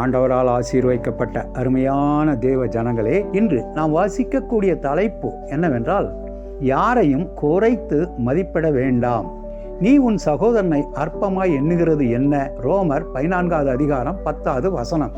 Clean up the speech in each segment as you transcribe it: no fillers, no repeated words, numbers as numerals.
ஆண்டவரால் ஆசீர்வதிக்கப்பட்ட அருமையான தேவ ஜனங்களே, இன்று நாம் வாசிக்கக்கூடிய தலைப்பு என்னவென்றால், யாரையும் குறைத்து மதிப்பிட வேண்டாம். நீ உன் சகோதரனை அற்பமாய் எண்ணுகிறது என்ன? ரோமர் 14வது அதிகாரம் 10வது வசனம்.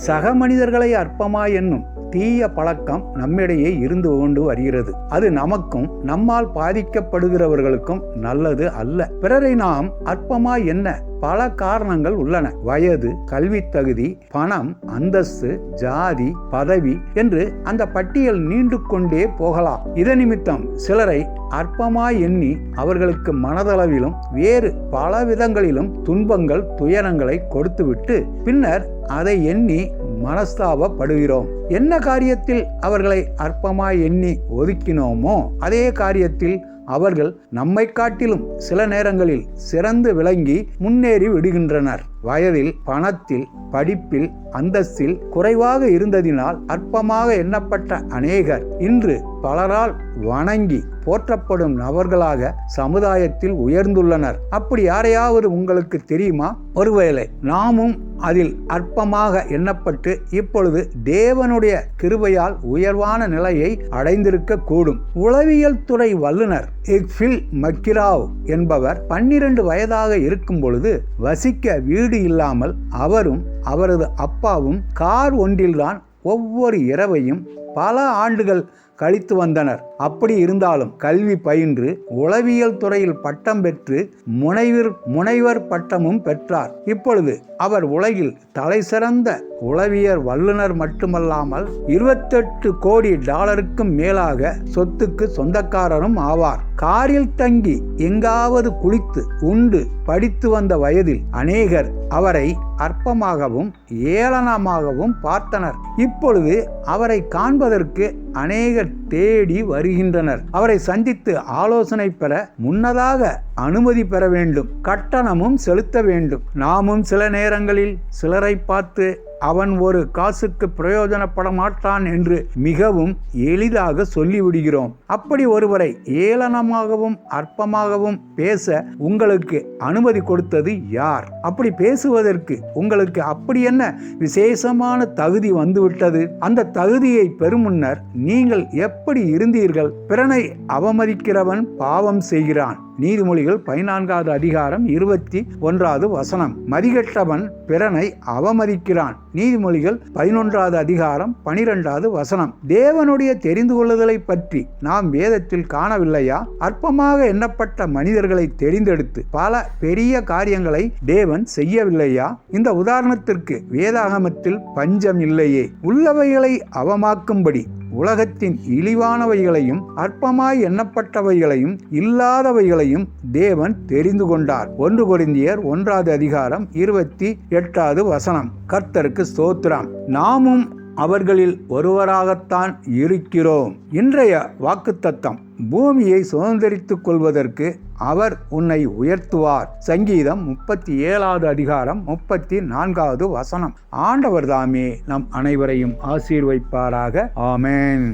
சக மனிதர்களை அற்பமாய் எண்ணும் தீய பழக்கம் நம்மிடையே இருந்து கொண்டு வருகிறது. அது நமக்கும் நம்மால் பாதிக்கப்படுகிறவர்களுக்கும் நல்லது அல்ல. பிறரை நாம் அற்பமாய் எண்ண பல காரணங்கள் உள்ளன. வயது, கல்வி தகுதி, பணம், அந்தஸ்து, ஜாதி, பதவி என்று அந்த பட்டியல் நீண்டு கொண்டே போகலாம். இதன் நிமித்தம் சிலரை அற்பமாய் எண்ணி அவர்களுக்கு மனதளவிலும் வேறு பல விதங்களிலும் துன்பங்கள், துயரங்களை கொடுத்துவிட்டு பின்னர் அதை எண்ணி மனஸ்தாபப்படுகிறோம். என்ன காரியத்தில் அவர்களை அற்பமாய் எண்ணி ஒதுக்கினோமோ அதே காரியத்தில் அவர்கள் நம்மை காட்டிலும் சில நேரங்களில் சிறந்து விளங்கி முன்னேறி விடுகின்றனர். வயதில், பணத்தில், படிப்பில், அந்தஸ்தில் குறைவாக இருந்ததினால் அற்பமாக எண்ணப்பட்ட அநேகர் இன்று பலரால் வணங்கி போற்றப்படும் நபர்களாக சமுதாயத்தில் உயர்ந்துள்ளனர். அப்படி யாரையாவது உங்களுக்கு தெரியுமா? ஒருவேளை நாமும் அதில் அற்பமாக எண்ணப்பட்டு இப்பொழுது தேவனுடைய கிருபையால் உயர்வான நிலையை அடைந்திருக்க கூடும். உளவியல் துறை வல்லுனர் இக்ஃபில் மக்கிராவ் என்பவர் 12 வயதாக இருக்கும் பொழுது வசிக்க வீடு இல்லாமல் அவரும் அவரது அப்பாவும் கார் ஒன்றில்தான் ஒவ்வொரு இரவையும் பல ஆண்டுகள் கழித்து வந்தனர். அப்படி இருந்தாலும் கல்வி பயின்று உளவியல் துறையில் பட்டம் பெற்று முனைவர் பட்டமும் பெற்றார். இப்பொழுது அவர் உலகில் தலை சிறந்த உளவியல் வல்லுநர் மட்டுமல்லாமல் 28 கோடி டாலருக்கும் மேலாக சொத்துக்கு சொந்தக்காரரும் ஆவார். காரில் தங்கி எங்காவது குளித்து உண்டு படித்து வந்த வயதில் அநேகர் அவரை அற்பமாகவும் ஏளனமாகவும் பார்த்தனர். இப்பொழுது அவரை காண்பதற்கு அநேகர் தேடி வருகின்றனர். அவரை சந்தித்து ஆலோசனை பெற முன்னதாக அனுமதி பெற வேண்டும், கட்டணமும் செலுத்த வேண்டும். நாமும் சில நேரங்களில் சிலரை பார்த்து அவன் ஒரு காசுக்கு பிரயோஜனப்பட மாட்டான் என்று மிகவும் எளிதாக சொல்லிவிடுகிறோம். அப்படி ஒருவரை ஏளனமாகவும் அற்பமாகவும் பேச உங்களுக்கு அனுமதி கொடுத்தது யார்? அப்படி பேசுவதற்கு உங்களுக்கு அப்படி என்ன விசேஷமான தகுதி வந்துவிட்டது? அந்த தகுதியை பெறும் முன்னர் நீங்கள் எப்படி இருந்தீர்கள்? பிறனை அவமதிக்கிறவன் பாவம் செய்கிறான். நீதிமொழிகள் 14வது அதிகாரம் 21வது வசனம். மதிகெட்டவன் பிறனை அவமதிக்கிறான். நீதிமொழிகள் 11வது அதிகாரம் 12வது வசனம். தேவனுடைய தெரிந்து கொள்ளுதலை பற்றி நாம் வேதத்தில் காணவில்லையா? அற்பமாக எண்ணப்பட்ட மனிதர்களை தெரிந்தெடுத்து பல பெரிய காரியங்களை தேவன் செய்யவில்லையா? இந்த உதாரணத்திற்கு வேதாகமத்தில் பஞ்சம் இல்லையே. உள்ளவைகளை அவமாக்கும்படி உலகத்தின் இழிவானவைகளையும் அற்பமாய் எண்ணப்பட்டவைகளையும் இல்லாதவைகளையும் தேவன் தெரிந்து கொண்டார். 1 கொரிந்தியர் 1வது அதிகாரம் 28வது வசனம். கர்த்தருக்கு ஸ்தோத்திரம். நாமும் அவர்களில் ஒருவராகத்தான் இருக்கிறோம். இன்றைய வாக்குத்தத்தம், பூமியை சுதந்திரித்துக் கொள்வதற்கு அவர் உன்னை உயர்த்துவார். சங்கீதம் 37வது அதிகாரம் 34வது வசனம். ஆண்டவர் தாமே நம் அனைவரையும் ஆசீர்வதிப்பாராக. ஆமென்.